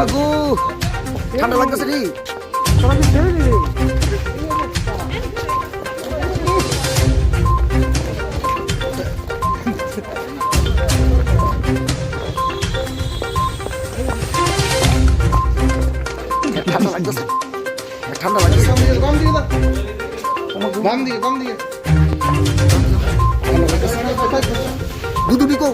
আগু ঠান্ডা লাগতেছে রে ঠান্ডা লাগতেছে ঠান্ডা লাগতেছে বাম দিকে দুধু বিকো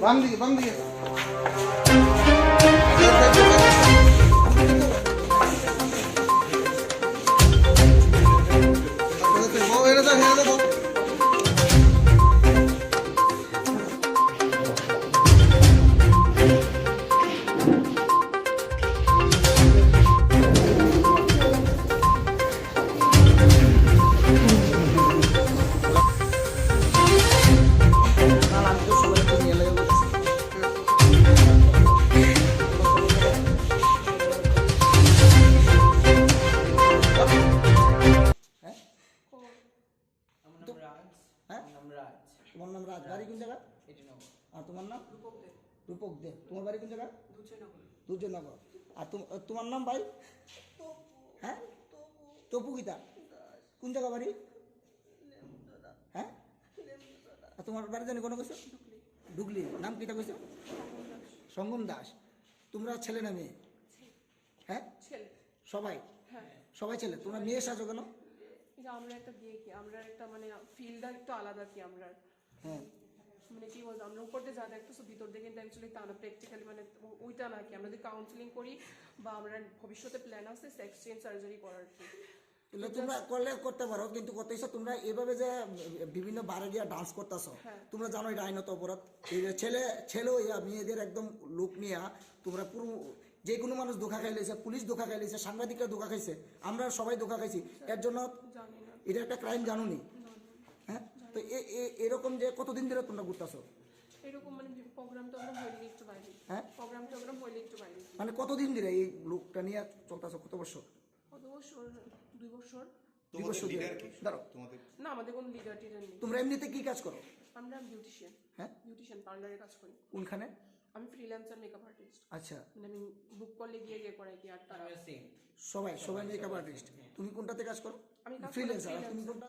বাম দিকে তোমার নাম রাজ, বাড়ি কোন জায়গা? আর তোমার নাম? রূপক দে। তোমার বাড়ি কোন জায়গা? দুর্জয়নগর। আর তোমার নাম ভাই? হ্যাঁ, তপু গীতা। কোন জায়গা বাড়ি? হ্যাঁ, আর তোমার বাড়ি জানি কোনো কিছু? ডুগলি। নাম কিটা কইছো? সঙ্গম দাস। তোমরা ছেলে না মেয়ে? হ্যাঁ, সবাই সবাই ছেলে। তোমরা মেয়ে সাজো কেন? আমরা একটা বিয়ে কি আমরা একটা মানে ফিল্ডটা একটু আলাদা কি আমরা হ্যাঁ মানে কি বলতো আমরা উপর দিয়ে যা দেখতেছো ভিতর দিয়ে কিন্তু অ্যাকচুয়ালি তা না প্র্যাকটিক্যালি মানে ওইটা না কি আমরা যদি কাউন্সিলিং করি বা আমরা ভবিষ্যতে প্ল্যান আছে সেক্স চেঞ্জ সার্জারি করার কি তোমরা করলে করতে পারো কিন্তু করতেছো তোমরা এভাবে যে বিভিন্ন বারে গিয়ে ডান্স করতেছো তোমরা জানো এটা আইনত অপরাধ ছেলে মেয়েদের একদম লুক নিয়ে তোমরা পুরো যে কোনো মানুষ ধোকা খাইলেছে পুলিশ ধোকা খাইলেছে সাংবাদিকরা ধোকা খাইছে আমরা সবাই ধোকা খাইছি এর জন্য এটা একটা ক্রাইম জানো নি হ্যাঁ তো এরকম যে কতদিন ধরে তোমরা ঘুরতেছো এরকম মানে প্রোগ্রাম তো আমরা হইলে একটু বাইরে হ্যাঁ প্রোগ্রাম হইলে একটু বাইরে মানে কতদিন ধরে এই লুকটা নিয়ে চলতেছো কত বছর 2 বছর 2 বছর দাঁড়াও না আমাদের কোনো লিডার টিডার নেই তোমরা এমনিতে কি কাজ করো আমরা বিউটিশিয়ান হ্যাঁ বিউটিশিয়ান পার্লারে কাজ করি কোনখানে আমি ফ্রিল্যান্সার মেকআপ আর্টিস্ট আচ্ছা মানে আমি বুক করলে গিয়ে করাই কি আর তারা সবাই মেকআপ আর্টিস্ট তুমি কোনটাতে কাজ করো আমি ফ্রিল্যান্সার তুমি কোনটা